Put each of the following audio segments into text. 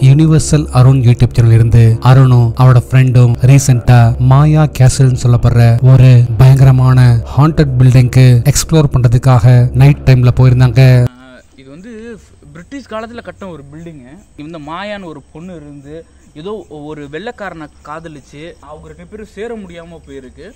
Universal Arun YouTube channel இருந்து அருணும் அவரோட ஃப்ரெண்டும் ரீசெண்டா மாயா கேசல்னு சொல்லப்படுற ஒரு பயங்கரமான ஹாண்டட் பில்டிங்க்கு எக்ஸ்ப்ளோர் பண்றதுக்காக நைட் டைம்ல போயிருந்தாங்க. இது வந்து பிரிட்டிஷ் காலத்தில் கட்டின ஒரு பில்டிங்கு. இந்த மாயான்னு ஒரு பொண்ணு இருந்து ஏதோ ஒரு வெள்ளைக்காரனை காதலிச்சு அவங்க 2 பேரும் சேர முடியாமல் போயிருக்கு.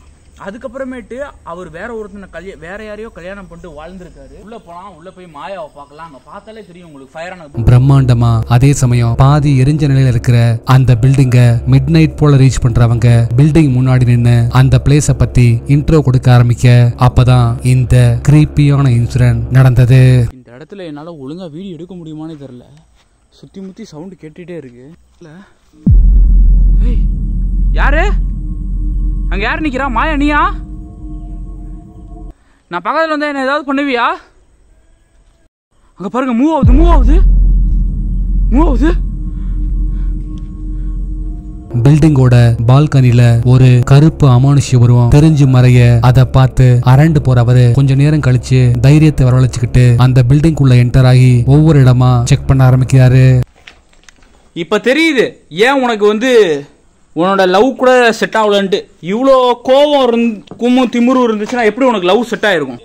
அதுக்கப்புறமேட்டு அவர் வேற யாரையோ கல்யாணம் பண்ணிட்டு வாழ்ந்திருக்காரு. உள்ள போலாம், உள்ள போய் மாயாவை பார்க்கலாம். அங்க பார்த்தாலே தெரியும் உங்களுக்கு ஃபயரான பிரம்மாண்டமா. அதே சமயம் பாதி எரிஞ்ச நிலையில இருக்கிற அந்த பில்டிங்க மிட் நைட் போல ரீச் பண்றவங்க பில்டிங் முன்னாடி நின்று அந்த பிளேஸ பத்தி இன்ட்ரோ கொடுக்க ஆரம்பிக்க அப்பதான் இந்த கிரீப்பியான இன்சிடென்ட் நடந்தது. இந்த இடத்துல என்னால ஒழுங்கா வீடியோ எடுக்க முடியுமானே தெரியல. சுத்தி முத்தி சவுண்ட் கேட்டுட்டே இருக்கு. யாரு அங்க யார் நிக்கிறா? மாயா நீயா? நான் பக்கத்துல வந்தா என்ன ஏதாவது பண்ணுவியா? அங்க பாருங்க, மூவ் ஆகுது. பில்டிங்கோட பால்கனில ஒரு கருப்பு அமானுஷ்ய உருவம் தெரிஞ்சு மறைய அதை பார்த்து அரண்டு போறவரு கொஞ்ச நேரம் கழிச்சு தைரியத்தை வரவழைச்சுக்கிட்டு அந்த பில்டிங் உள்ள என்டர் ஆகி ஒவ்வொரு இடமா செக் பண்ண ஆரம்பிக்கிறாரு. இப்ப தெரியுது ஏன் உனக்கு வந்து உன்னோட லவ் கூட செட் ஆகலன்ட்டு. இவ்வளோ கோவம் கும்மும் திமுரும் இருந்துச்சுன்னா எப்படி உனக்கு லவ் செட் ஆயிருக்கும்?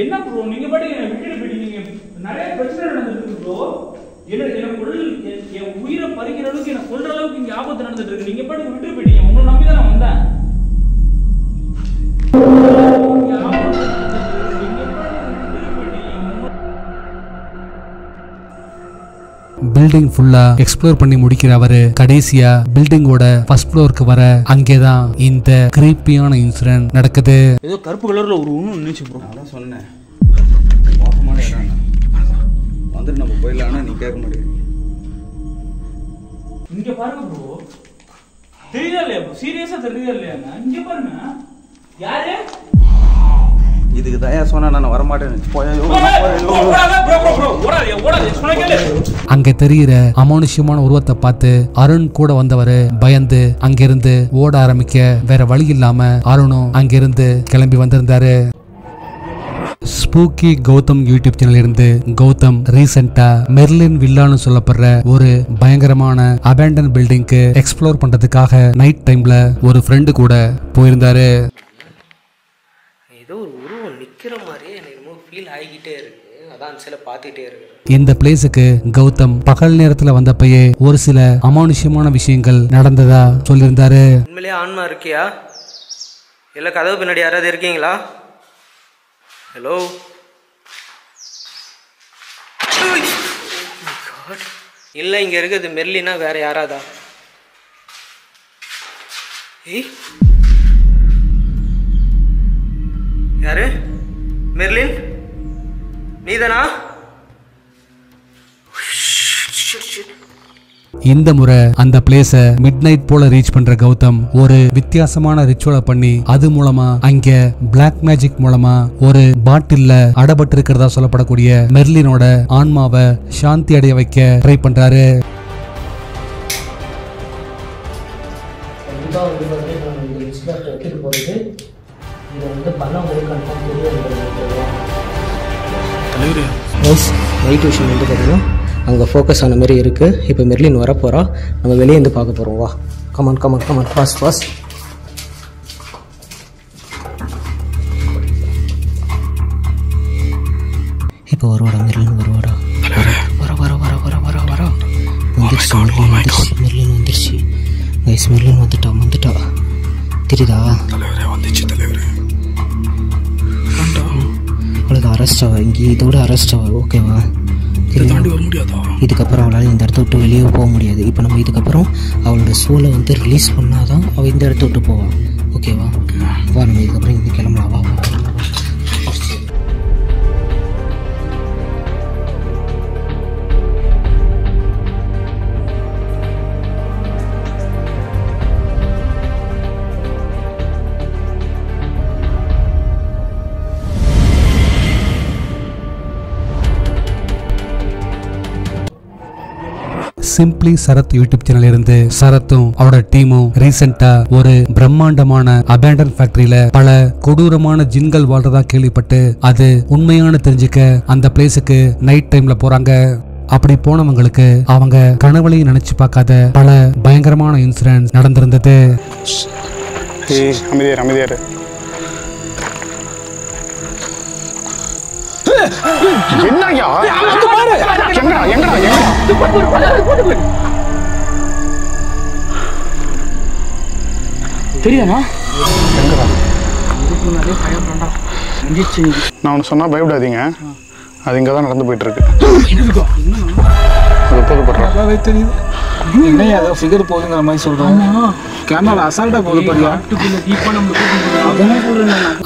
என்ன ப்ரோ நீங்க பாட்டுக்கு என்ன விட்டுட்டு போயிட்டீங்க. நிறைய பிரச்சனை நடந்துட்டு ப்ரோ. என் உயிரை பறிக்கிற அளவுக்கு என்ன சொல்ற அளவுக்கு இங்க ஆபத்து நடந்துட்டு இருக்கு. நீங்க பாட்டுக்கு விட்டுட்டு போயிட்டீங்க. உங்களை நம்பி தான் நான் வந்தேன். பில்டிங் ஃபுல்லா எக்ஸ்ப்ளோர் பண்ணி முடிக்கிற அவரு கடைசியா பில்டிங்கோட ஃபர்ஸ்ட் ஃப்ளோருக்கு வர அங்கேதான் இந்த கிரீப்பியான இன்சிடென்ட் நடக்குது. ஏதோ கருப்பு கலர்ல ஒரு ஒண்ணு நினைச்சு ப்ரோ. நான் சொன்னேன் மோசமான இடம் வந்துட்டு நம்ம போயிடலாம்னா நீ கேட்க முடியாது. இங்க பாருங்க ப்ரோ, தெரியுதா இல்லையா? சீரியஸா தெரியுதா இல்லையா? இங்க பாருங்க, யாரு இதுக்கு தயா சொன்னா நான் வரமாட்டேன். அங்க தெரிகிற அமானுஷ்யமான உருவத்தை பார்த்து அருண் கூட வந்தவரு பயந்து அங்கிருந்து ஓட ஆரம்பிக்க வேற வழி இல்லாம அருணும் அங்கிருந்து கிளம்பி வந்திருந்தாரு. ஸ்பூக்கி கௌதம் யூடியூப் சேனல் இருந்து கௌதம் ரீசெண்டா மெர்லின் வில்லான்னு சொல்லப்படுற ஒரு பயங்கரமான அபேண்டன் பில்டிங்க்கு எக்ஸ்ப்ளோர் பண்றதுக்காக நைட் டைம்ல ஒரு ஃப்ரெண்டு கூட போயிருந்தாரு. ஏதோ ஒரு உருவம் நிக்கிற மாதிரியே எனக்கு ஃபீல் ஆகிக்கிட்டே இருக்கு. அதான் சில பார்த்துக்கிட்டே இருக்கு. இந்த பிளேஸுக்கு கௌதம் பகல் நேரத்துல வந்தப்பயே ஒரு சில அமானுஷ்யமான விஷயங்கள் நடந்ததா சொல்லியிருந்தாரு. உண்மையிலேயே ஆன்மா இருக்கியா? இல்ல கதவு பின்னாடி யாராவது இருக்கீங்களா? ஹலோ, இல்ல இங்க இருக்குது மெர்லினா வேற யாராதா? ஏய் யாரு? மெர்லின் நீதானா? இந்த முறை அந்த பிளேஸ மிட் நைட் போல ரீச் பண்ற கௌதம் ஒரு வித்தியாசமான ரிச்சுவலை பண்ணி அது மூலமா அங்க பிளாக் மேஜிக் மூலமா ஒரு பாட்டில்ல அடப்பட்டு இருக்கிறதா சொல்லப்படக்கூடிய மெர்லினோட ஆன்மாவை சாந்தி அடைய வைக்க ட்ரை பண்றாரு. நைட் விஷயம் வந்து பார்த்தீங்கன்னா அங்கே ஃபோக்கஸ் ஆன மாதிரி இருக்குது. இப்போ மெர்லின் வரப்போகிறா, நம்ம வெளியே இருந்து பார்க்க போகிறோம். வா, come on come on come on, fast fast. இப்போ வருவாடா மெர்லின், வருவாடா. வர மெர்லின் வந்துருச்சு. கைஸ் மெர்லின் வந்துட்டா. தெரியுதா? அவளுக்கு அரெஸ்ட் ஆவா, இங்கே இதோட அரெஸ்ட் ஆவா. ஓகேவா? இதுக்கப்புறம் அவளால் இந்த இடத்த விட்டு வெளியே போக முடியாது. இப்போ நம்ம இதுக்கப்புறம் அவளோட சோலை வந்து ரிலீஸ் பண்ணாதான் அவள் இந்த இடத்த விட்டு போவாள். ஓகேவா? வா, நம்ம இதுக்கப்புறம் இங்கே கிளம்பலாம். வா. சிம்பிளி சரத் யூடியூப் சேனல் இருந்து சரத்தும் அவரோட டீமும் ரீசெண்டா ஒரு பிரம்மாண்டமான அபேண்டன் ஃபேக்டரியில பல கொடூரமான ஜின்கள் வாழ்றதா கேள்விப்பட்டு அது உண்மையான தெரிஞ்சுக்க அந்த பிளேஸுக்கு நைட் டைம்ல போறாங்க. அப்படி போனவங்களுக்கு அவங்க கனவுலையும் நினைச்சு பார்க்காத பல பயங்கரமான இன்சிடென்ட்ஸ் நடந்திருந்தது. நான் ஒன்று சொன்னா பயப்படாதீங்க, அது இங்கே தான் நடந்து போயிட்டு இருக்கு. என்ன ஏதோ ஃபிகர் போகுதுங்கிற மாதிரி சொல்றோம். கேமரா அசால்ட்டா போகுது பாரியா.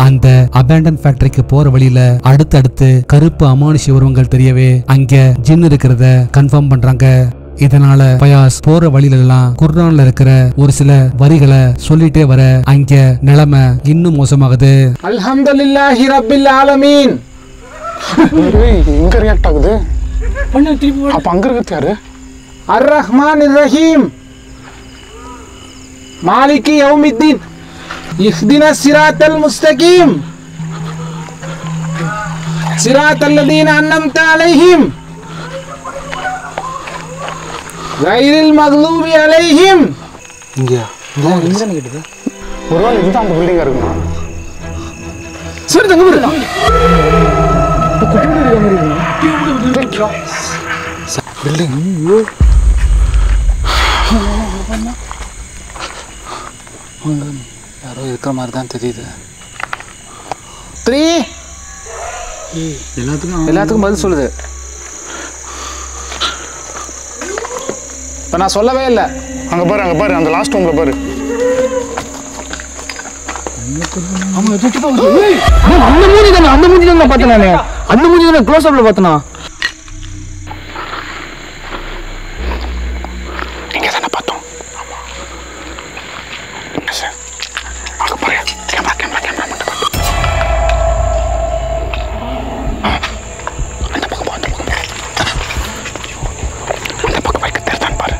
அந்த அபேண்டன் ஃபேக்டரிக்கு போற வழியில அடுத்தடுத்து கருப்பு அமானுஷ உருவங்கள் தெரியவே அங்க ஜின் இருக்கிறத கன்ஃபார்ம் பண்றாங்க. இதனால பயாஸ் போற வழியில எல்லாம் குர்ஆன்ல இருக்கிற ஒரு சில வரிகளை சொல்லிட்டே வர அங்க நிலைமை இன்னும் மோசமாகுது. அல்ஹம்துலில்லாஹி ரப்பில் ஆலமீன். எங்க ரியாக்ட் ஆகுது? அப்ப அங்க இருக்கிறது யாரு? அர் ரஹ்மானிர் ரஹீம் மாலிகி யௌமித்தீன் இஹ்தினஸ் சிராத்தல் முஸ்தகீம் சிராத்தல் லதீன அன்அம்த அலைஹிம் கைரில் மக்லூபி அலைஹிம். இங்கயா? இங்க தான கேட்டது. ஒருவேளை இதுதான் அந்த பில்டிங்கா இருக்குமா? சரி தங்க போறா. பில்டிங் யாரோ இருக்கிற மாதிரி தான் தெரியுது. எல்லாத்துக்கும் பதில் சொல்லுது. இப்ப நான் சொல்லவே இல்லை. அங்க பாரு, அங்க பாரு, அந்த லாஸ்ட் ரூம்ல பாரு. அந்த மூஞ்சி தானே பார்த்தேன் நானு. அந்த மூஞ்சி தானே க்ளோஸ் அப்ல பார்த்தனா. இங்க தானே பார்த்தோம். அங்க பாரு, கேமரா மட்டும் காட்டு. அந்த பக்கம் அந்த பக்கம் பைக் தெரிதான் பாரு.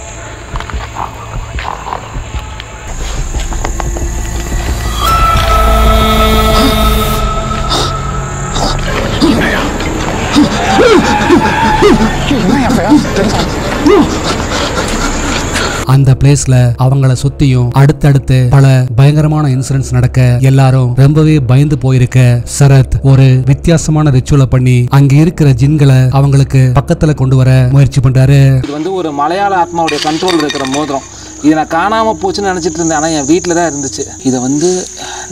அந்த பிளேஸ்ல அவங்கள சுத்தியும் அடுத்தடுத்து பல பயங்கரமான இன்சிடென்ட்ஸ் நடக்க எல்லாரும் ரொம்பவே பயந்து போயிருக்க சரத் ஒரு வித்தியாசமான ரிச்சுவலை பண்ணி அங்க இருக்கிற ஜின்களை அவங்களுக்கு பக்கத்துல கொண்டு வர முயற்சி பண்றாரு. இது வந்து ஒரு மலையாள ஆத்மாவுடைய கண்ட்ரோல் இருக்கிற மோதிரம். இதை நான் காணாம போச்சுன்னு நினைச்சிட்டு இருந்தேன். ஆனா என் வீட்டில் தான் இருந்துச்சு. இதை வந்து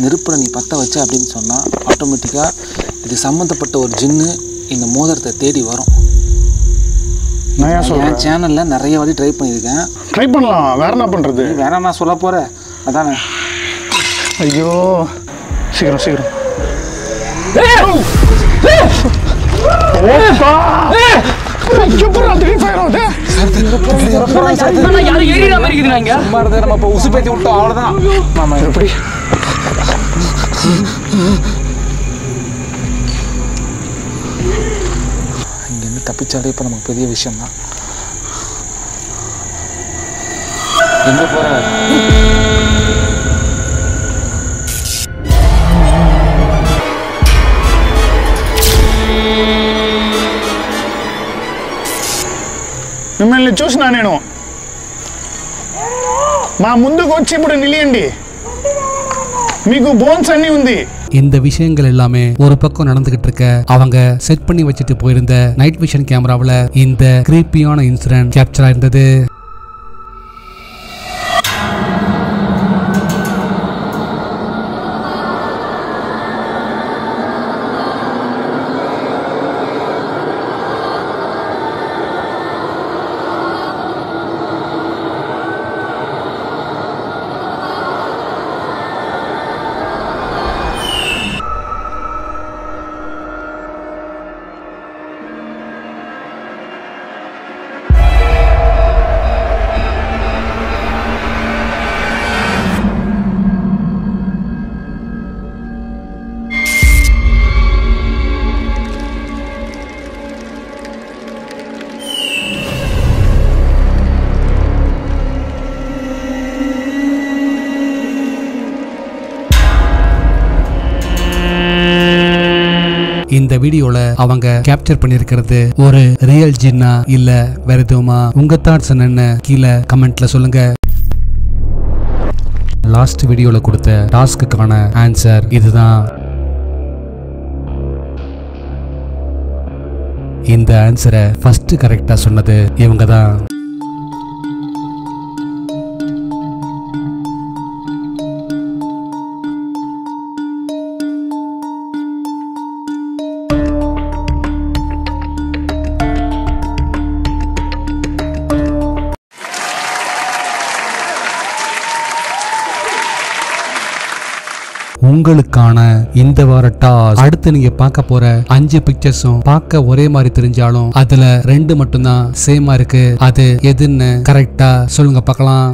நெருப்புல நீ பற்ற வச்ச அப்படின்னு சொன்னா ஆட்டோமேட்டிக்கா இது சம்மந்தப்பட்ட ஒரு ஜின்னு இந்த மோதிரத்தை தேடி வரும். என் சேனல்ல நிறைய வாட்டி ட்ரை பண்ணியிருக்கேன். ட்ரை பண்ணலாம், வேற என்ன பண்றது? வேற நான் சொல்ல போறேன் அதானே. ஐயோ சீக்கிரம் நம்ம உசு பேத்தி விட்டோம் அவ்வளவுதான். ஆமா எப்படி இங்கேருந்து தப்பிச்சாலே இப்போ நமக்கு பெரிய விஷயம்தான். எங்க போற? మిమ్మల్ని చూసినా నేను మా ముందుకు వచ్చి ఇప్పుడు నిలియండి, మీకు బోన్స్ అన్నీ ఉంది. இந்த விஷயங்கள் எல்லாமே ஒரு பக்கம் நடந்துகிட்டு இருக்க அவங்க செட் பண்ணி வச்சுட்டு போயிருந்த நைட் விஷன் கேமராவில் இந்த கிரீப்பியான இன்சிடென்ட் கேப்சர் ஆயிருந்தது. இந்த வீடியோல அவங்க கேப்சர் பண்ணிருக்கிறது ஒரு ரியல் ஜின்னா இல்ல வேற எதுவுமா? உங்க தாட்ஸ் என்னன்னு கீழே கமெண்ட்ல சொல்லுங்க. லாஸ்ட் வீடியோல கொடுத்த டாஸ்க்குக்கான ஆன்சர் இதுதான். இந்த ஆன்சரை ஃபர்ஸ்ட் கரெக்டா சொன்னது இவங்க தான். உங்களுக்கான இந்த வார டாஸ். அடுத்து நீங்க பார்க்க போற 5 பிக்சர்ஸும் பார்க்க ஒரே மாதிரி தெரிஞ்சாலும் அதுல 2 மட்டும்தான் சேமா இருக்கு. அது எதுன்னு கரெக்டா சொல்லுங்க பார்க்கலாம்.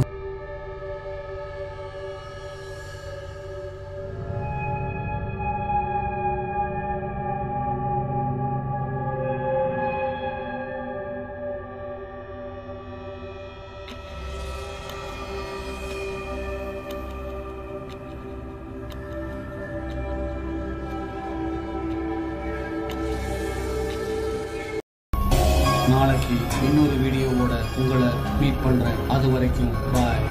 நாளைக்கு இன்னொரு வீடியோவோட உங்களை மீட் பண்றேன். அது வரைக்கும் பாய்.